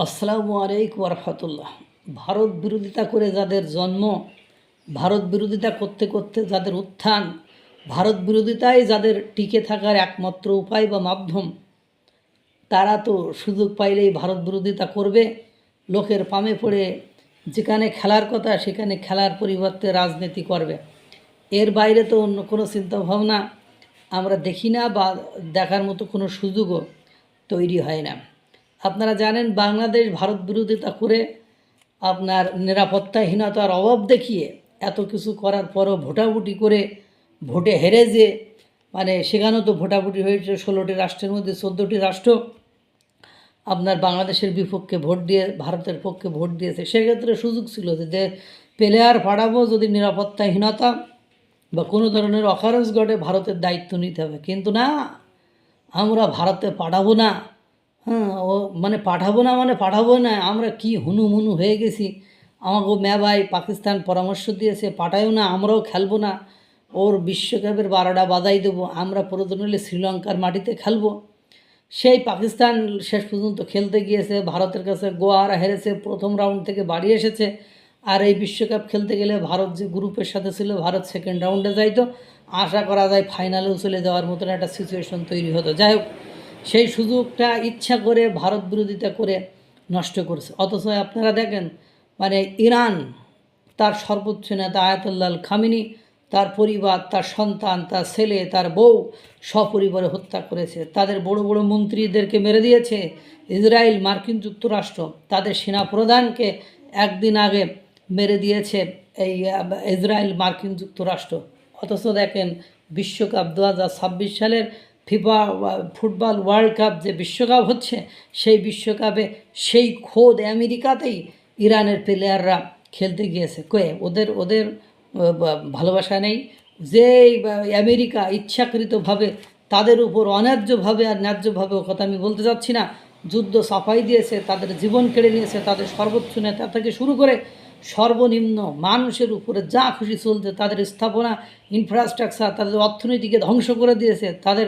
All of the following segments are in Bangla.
আসসালামু আলাইকুম রহমতুল্লাহ। ভারত বিরোধিতা করে যাদের জন্ম, ভারত বিরোধিতা করতে করতে যাদের উত্থান, ভারত বিরোধিতাই যাদের টিকে থাকার একমাত্র উপায় বা মাধ্যম, তারা তো সুযোগ পাইলেই ভারত বিরোধিতা করবে। লোকের পামে পড়ে যেখানে খেলার কথা সেখানে খেলার পরিবর্তে রাজনীতি করবে। এর বাইরে তো অন্য কোনো চিন্তাভাবনা আমরা দেখি না, বা দেখার মতো কোনো সুযোগও তৈরি হয় না। আপনারা জানেন, বাংলাদেশ ভারত বিরোধিতা করে আপনার নিরাপত্তাহীনতার অভাব দেখিয়ে এত কিছু করার পরও ভোটাভুটি করে ভোটে হেরে যে, মানে সেখানেও তো ভোটাভুটি হয়েছে 16টি রাষ্ট্রের মধ্যে 14টি রাষ্ট্র আপনার বাংলাদেশের বিপক্ষে ভোট দিয়ে ভারতের পক্ষে ভোট দিয়েছে। সেক্ষেত্রে সুযোগ ছিল যে প্লেয়ার পাঠাবো, যদি নিরাপত্তাহীনতা বা কোনো ধরনের অকারেন্স ঘটে ভারতের দায়িত্ব নিতে হবে। কিন্তু না, আমরা ভারতে পাঠাবো না। ও মানে পাঠাবো না, আমরা কি হুনুমুনু হয়ে গেছি। আমাকে ভাই পাকিস্তান পরামর্শ দিয়েছে পাঠায়ও না, আমরাও খেলবো না, ওর বিশ্বকাপের 12টা বাজাই দেবো, আমরা প্রয়োজন হলে শ্রীলঙ্কার মাটিতে খেলবো। সেই পাকিস্তান শেষ পর্যন্ত খেলতে গিয়েছে, ভারতের কাছে গোয়ারা হেরেছে, প্রথম রাউন্ড থেকে বাড়ি এসেছে। আর এই বিশ্বকাপ খেলতে গেলে ভারত যে গ্রুপের সাথে ছিল, ভারত সেকেন্ড রাউন্ডে যাইতো, আশা করা যায় ফাইনালেও চলে যাওয়ার মতন একটা সিচুয়েশন তৈরি হতো। যাই হোক, সেই সুযোগটা ইচ্ছা করে ভারত বিরোধিতা করে নষ্ট করেছে। অথচ আপনারা দেখেন, মানে ইরান তার সর্বোচ্চ নেতা আয়াতুল্লাহ খামেনি তার পরিবার, তার সন্তান, তার ছেলে, তার বউ সপরিবারে হত্যা করেছে। তাদের বড় বড় মন্ত্রীদেরকে মেরে দিয়েছে। ইসরায়েল, মার্কিন যুক্তরাষ্ট্র তাদের সেনাপ্রধানকে একদিন আগে মেরে দিয়েছে এই ইসরায়েল, মার্কিন যুক্তরাষ্ট্র। অথচ দেখেন, বিশ্বকাপ 2026 সালের ফিফা ফুটবল ওয়ার্ল্ড কাপ যে বিশ্বকাপ হচ্ছে, সেই বিশ্বকাপে সেই খোদ আমেরিকাতেই ইরানের প্লেয়াররা খেলতে গিয়েছে। ওদের ওদের ভালোবাসা নেই? যে আমেরিকা ইচ্ছাকৃতভাবে তাদের উপর অন্যায্যভাবে, আর ন্যায্যভাবে ও কথা আমি বলতে চাচ্ছি না, যুদ্ধ সাফাই দিয়েছে, তাদের জীবন কেড়ে নিয়েছে, তাদের সর্বোচ্চ নেতা থেকে শুরু করে সর্বনিম্ন মানুষের উপরে যা খুশি চলছে, তাদের স্থাপনা, ইনফ্রাস্ট্রাকচার, তাদের অর্থনীতিকে ধ্বংস করে দিয়েছে, তাদের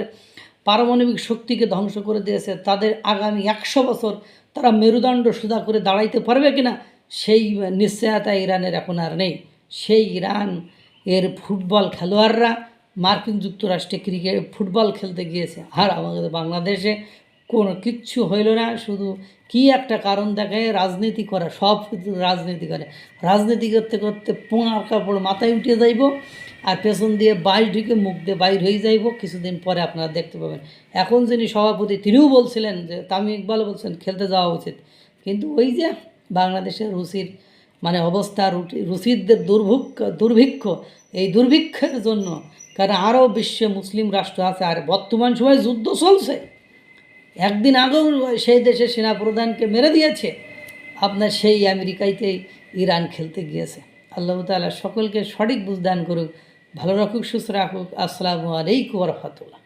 পারমাণবিক শক্তিকে ধ্বংস করে দিয়েছে। তাদের আগামী 100 বছর তারা মেরুদণ্ড সোজা করে দাঁড়াইতে পারবে কিনা সেই নিশ্চয়তা ইরানের এখন আর নেই। সেই ইরান এর ফুটবল খেলোয়াড়রা মার্কিন যুক্তরাষ্ট্রে ফুটবল খেলতে গিয়েছে, আর আমাদের বাংলাদেশে কোনো কিচ্ছু হইল না। শুধু কি একটা কারণ দেখায় রাজনীতি করা, সব কিছু রাজনীতি করে। রাজনীতি করতে করতে পোঙা কাপড় মাথায় উঠে যাইব, আর পেছন দিয়ে বাইর ঢুকে মুখ দিয়ে বাইর হয়ে যাইব। কিছুদিন পরে আপনারা দেখতে পাবেন। এখন যিনি সভাপতি তিনিও বলছিলেন যে, তামিম ইকবাল বলছেন খেলতে যাওয়া উচিত, কিন্তু ওই যে বাংলাদেশের রুচির মানে অবস্থা, রুচিরদের দুর্ভিক্ষ, এই দুর্ভিক্ষের জন্য, কারণ আরও বিশ্বে মুসলিম রাষ্ট্র আছে, আর বর্তমান সময়ে যুদ্ধ চলছে। একদিন আগেও সেই দেশের সেনাপ্রধানকে মেরে দিয়েছে আপনার সেই আমেরিকাইতেই ইরান খেলতে গিয়েছে। আল্লাহ তাআলা সকলকে সঠিক বুঝদান করুক, ভালো রাখুক, সুস্থ রাখুক। আসসালামু আলাইকুম ওয়া রাহমাতুল্লাহ।